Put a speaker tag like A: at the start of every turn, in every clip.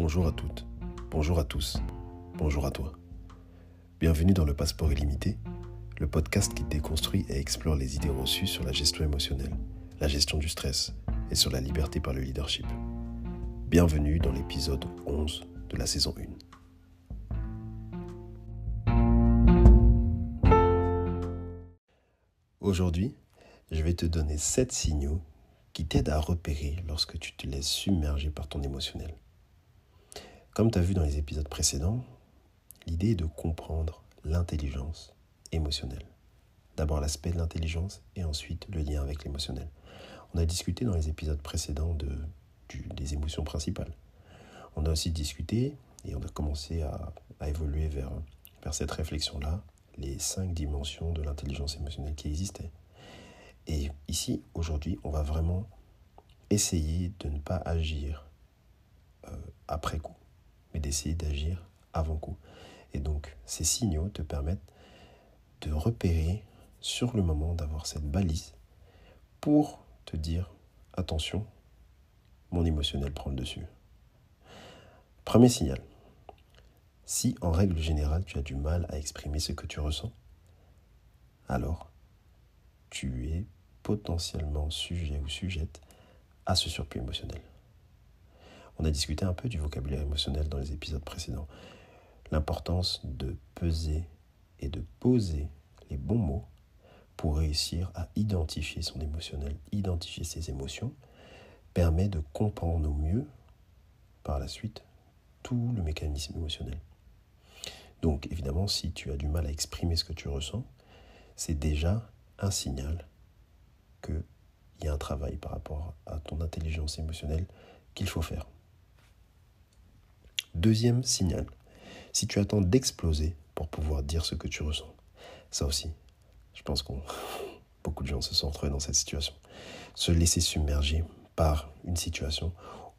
A: Bonjour à toutes, bonjour à tous, bonjour à toi. Bienvenue dans le Passeport illimité, le podcast qui déconstruit et explore les idées reçues sur la gestion émotionnelle, la gestion du stress et sur la liberté par le leadership. Bienvenue dans l'épisode 11 de la saison 1. Aujourd'hui, je vais te donner 7 signaux qui t'aident à repérer lorsque tu te laisses submerger par ton émotionnel. Comme tu as vu dans les épisodes précédents, l'idée est de comprendre l'intelligence émotionnelle. D'abord l'aspect de l'intelligence et ensuite le lien avec l'émotionnel. On a discuté dans les épisodes précédents des émotions principales. On a aussi discuté et on a commencé à évoluer vers cette réflexion-là, les 5 dimensions de l'intelligence émotionnelle qui existaient. Et ici, aujourd'hui, on va vraiment essayer de ne pas agir après coup, mais d'essayer d'agir avant coup. Et donc, ces signaux te permettent de repérer sur le moment, d'avoir cette balise pour te dire, attention, mon émotionnel prend le dessus. Premier signal. Si, en règle générale, tu as du mal à exprimer ce que tu ressens, alors tu es potentiellement sujet ou sujette à ce surplus émotionnel. On a discuté un peu du vocabulaire émotionnel dans les épisodes précédents. L'importance de peser et de poser les bons mots pour réussir à identifier son émotionnel, identifier ses émotions, permet de comprendre au mieux, par la suite, tout le mécanisme émotionnel. Donc, évidemment, si tu as du mal à exprimer ce que tu ressens, c'est déjà un signal qu'il y a un travail par rapport à ton intelligence émotionnelle qu'il faut faire. Deuxième signal, si tu attends d'exploser pour pouvoir dire ce que tu ressens, ça aussi, je pense que beaucoup de gens se sont retrouvés dans cette situation. Se laisser submerger par une situation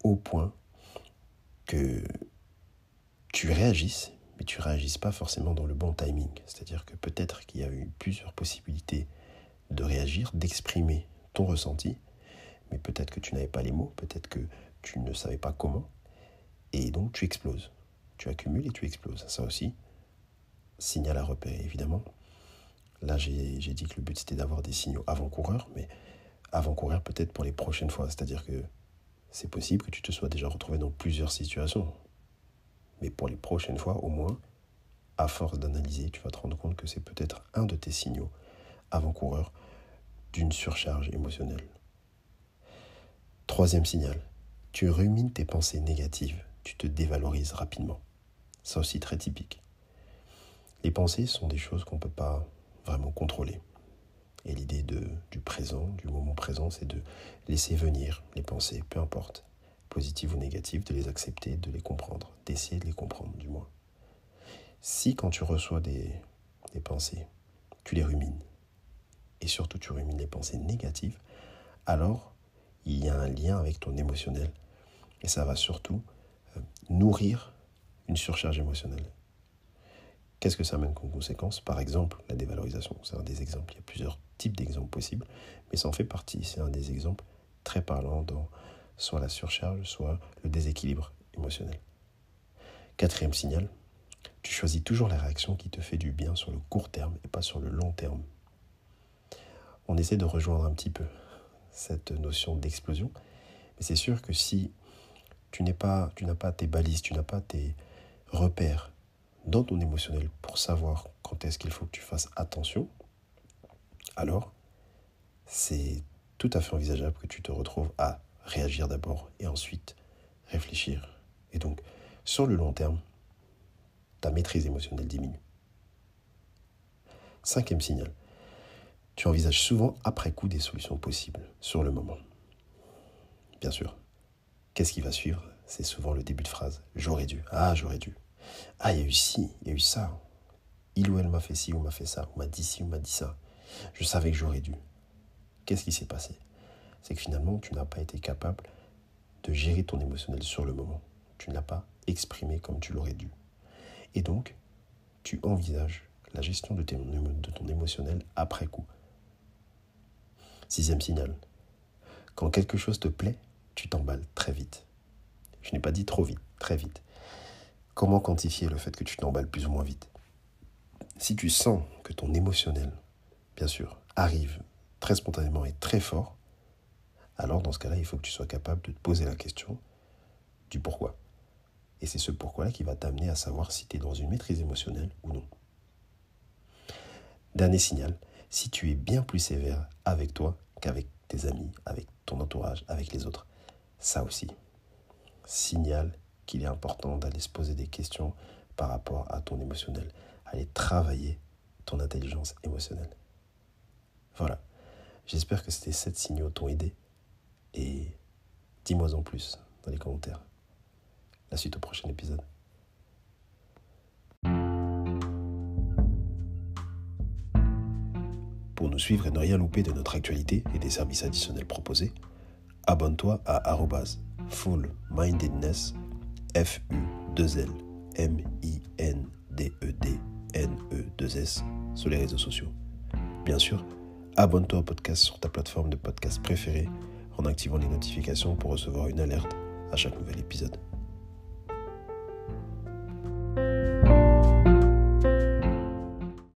A: au point que tu réagisses, mais tu ne réagisses pas forcément dans le bon timing. C'est-à-dire que peut-être qu'il y a eu plusieurs possibilités de réagir, d'exprimer ton ressenti, mais peut-être que tu n'avais pas les mots, peut-être que tu ne savais pas comment, et donc tu exploses. Tu accumules et tu exploses. Ça aussi, signal à repérer, évidemment. Là, j'ai dit que le but, c'était d'avoir des signaux avant-coureurs, mais avant-coureurs peut-être pour les prochaines fois. C'est-à-dire que c'est possible que tu te sois déjà retrouvé dans plusieurs situations. Mais pour les prochaines fois, au moins, à force d'analyser, tu vas te rendre compte que c'est peut-être un de tes signaux avant-coureurs d'une surcharge émotionnelle. Troisième signal, tu rumines tes pensées négatives, tu te dévalorises rapidement. Ça aussi très typique. Les pensées sont des choses qu'on ne peut pas vraiment contrôler. Et l'idée du présent, du moment présent, c'est de laisser venir les pensées, peu importe, positives ou négatives, de les accepter, de les comprendre, d'essayer de les comprendre du moins. Si quand tu reçois des pensées, tu les rumines, et surtout tu rumines les pensées négatives, alors il y a un lien avec ton émotionnel, et ça va surtout nourrir une surcharge émotionnelle. Qu'est-ce que ça amène comme conséquence ? Par exemple, la dévalorisation. C'est un des exemples. Il y a plusieurs types d'exemples possibles, mais ça en fait partie. C'est un des exemples très parlants dans soit la surcharge, soit le déséquilibre émotionnel. Quatrième signal, tu choisis toujours la réaction qui te fait du bien sur le court terme et pas sur le long terme. On essaie de rejoindre un petit peu cette notion d'explosion, mais c'est sûr que si tu n'as pas tes balises, tu n'as pas tes repères dans ton émotionnel pour savoir quand est-ce qu'il faut que tu fasses attention, alors c'est tout à fait envisageable que tu te retrouves à réagir d'abord et ensuite réfléchir. Et donc, sur le long terme, ta maîtrise émotionnelle diminue. Cinquième signal, tu envisages souvent après coup des solutions possibles sur le moment. Bien sûr, qu'est-ce qui va suivre ? C'est souvent le début de phrase. J'aurais dû. Ah, j'aurais dû. Ah, il y a eu ci, il y a eu ça. Il ou elle m'a fait ci ou m'a fait ça, ou m'a dit ci ou m'a dit ça. Je savais que j'aurais dû. Qu'est-ce qui s'est passé ? C'est que finalement, tu n'as pas été capable de gérer ton émotionnel sur le moment. Tu ne l'as pas exprimé comme tu l'aurais dû. Et donc, tu envisages la gestion de ton émotionnel après coup. Sixième signal. Quand quelque chose te plaît, tu t'emballes très vite. Je n'ai pas dit trop vite, très vite. Comment quantifier le fait que tu t'emballes plus ou moins vite? Si tu sens que ton émotionnel, bien sûr, arrive très spontanément et très fort, alors dans ce cas-là, il faut que tu sois capable de te poser la question du pourquoi. Et c'est ce pourquoi-là qui va t'amener à savoir si tu es dans une maîtrise émotionnelle ou non. Dernier signal, si tu es bien plus sévère avec toi qu'avec tes amis, avec ton entourage, avec les autres, ça aussi, signal qu'il est important d'aller se poser des questions par rapport à ton émotionnel, aller travailler ton intelligence émotionnelle. Voilà, j'espère que ces 7 signaux t'ont aidé et dis-moi en plus dans les commentaires. La suite au prochain épisode. Pour nous suivre et ne rien louper de notre actualité et des services additionnels proposés, abonne-toi à @fullmindedness, FULLMINDEDNE2S sur les réseaux sociaux. Bien sûr, abonne-toi au podcast sur ta plateforme de podcast préférée en activant les notifications pour recevoir une alerte à chaque nouvel épisode.